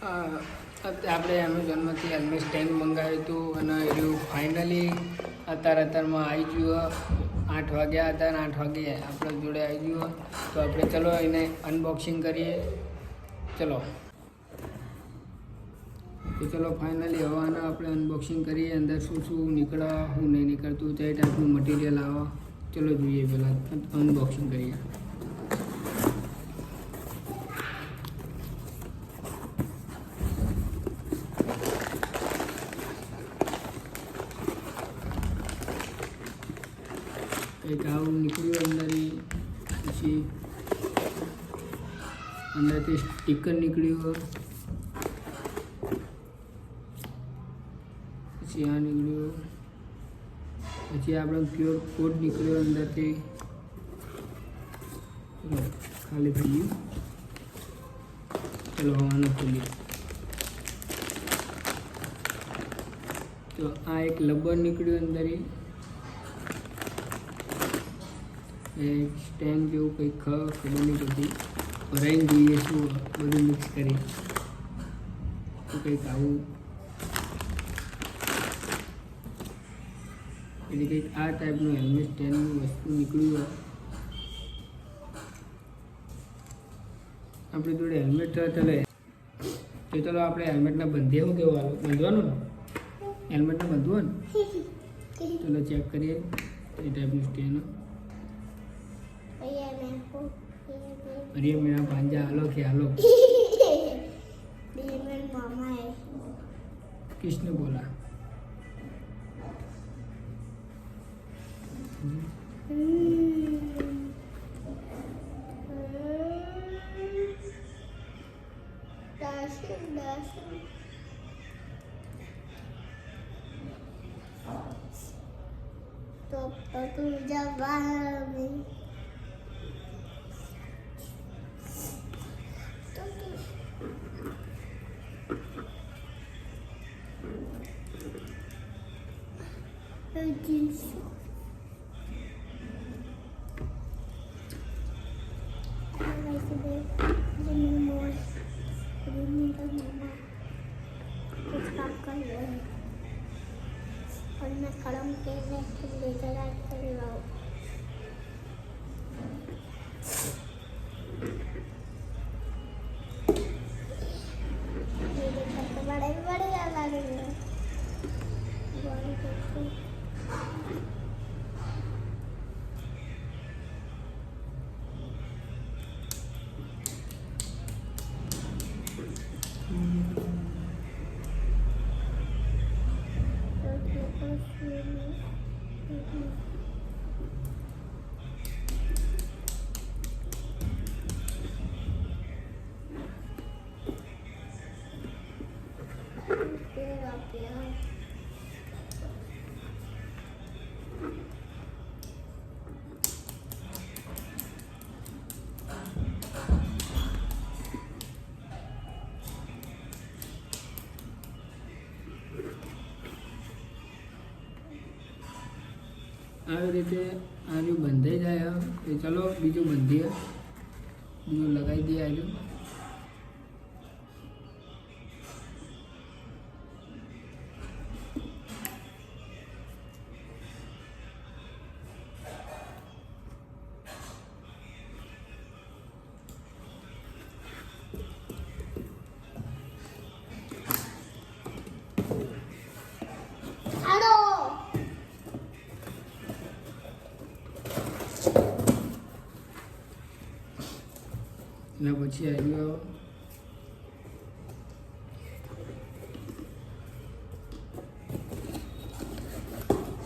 આપણે એમેઝોનમાંથી helmet stand મંગાવ્યું હતું અને એનું ફાઇનલી અત્યારમાં આવી ગયું. 8 વાગ્યા હતા અને 8 વાગે આપણા જોડે આવી ગયું. તો આપણે ચલો એને અનબોક્સિંગ કરીએ. ચલો તો ચલો ફાઇનલી હવે આપણે અનબોક્સિંગ કરીએ. અંદર શું શું નીકળે શું નહીં નીકળતું તે ટાઈપનું મટીરિયલ આવે. ચલો જોઈએ, પહેલાં અનબોક્સિંગ કરીએ. કંઈક આવું નીકળ્યું અંદર. પછી અંદરથી સ્ટીકર નીકળ્યું. પછી આ નીકળ્યું. પછી આપણે પ્યોર કોડ નીકળ્યો અંદરથી. ચલો ખાલી થઈ ગયું. ચલો આનો ખોલીએ. તો આ એક લબર નીકળ્યું અંદર. એક સ્ટેન્ડ જેવું કંઈક ખબર નહીં પડતી. ભરાઈને જોઈએ શું બધું મિક્સ કરી. તો કંઈક આવું એટલે કંઈક આ ટાઈપનું હેલ્મેટ સ્ટેન્ડનું વસ્તુ નીકળ્યું. આપણી જોડે હેલ્મેટ ચાલે તો ચલો આપણે હેલ્મેટને બંધીએ. શું કેવું હાલો બાંધવાનું ને? હેલ્મેટને બાંધવું ને? ચલો ચેક કરીએ એ ટાઈપનું સ્ટેન્ડ. अरे मेरा भांजा आलो के आलो मामा है. किसने बोला? तो तू जब बाहर में और मैं कलम के लेकर कर रहा हूँ. ये देखो तो बड़े बड़े लग रहे हैं. આવી રીતે આનું બંધાઈ જાય. તો ચલો બીજું બંધીએ. બીજું લગાવી દઈએ. આનું એના પછી આવ્યો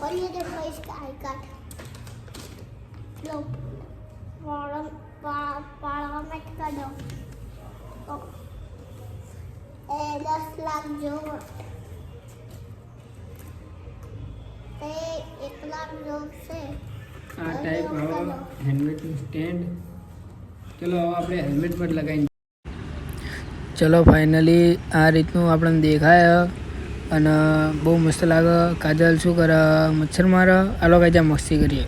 और ये देखो इसका आई कार्ड. लो पार्लियामेंट का दो. तो 10 लाख जो 1 लाख जो से આ ટાઈપ આવો હેલ્મેટનું સ્ટેન્ડ. ચલો હવે આપણે હેલ્મેટ પર લગાવીને. ચલો ફાઇનલી આ રીતનું આપણને દેખાય અને બહુ મસ્ત લાગે. કાજલ શું કરે? મચ્છર મારે. આલો કાજા મસ્તી કરીએ.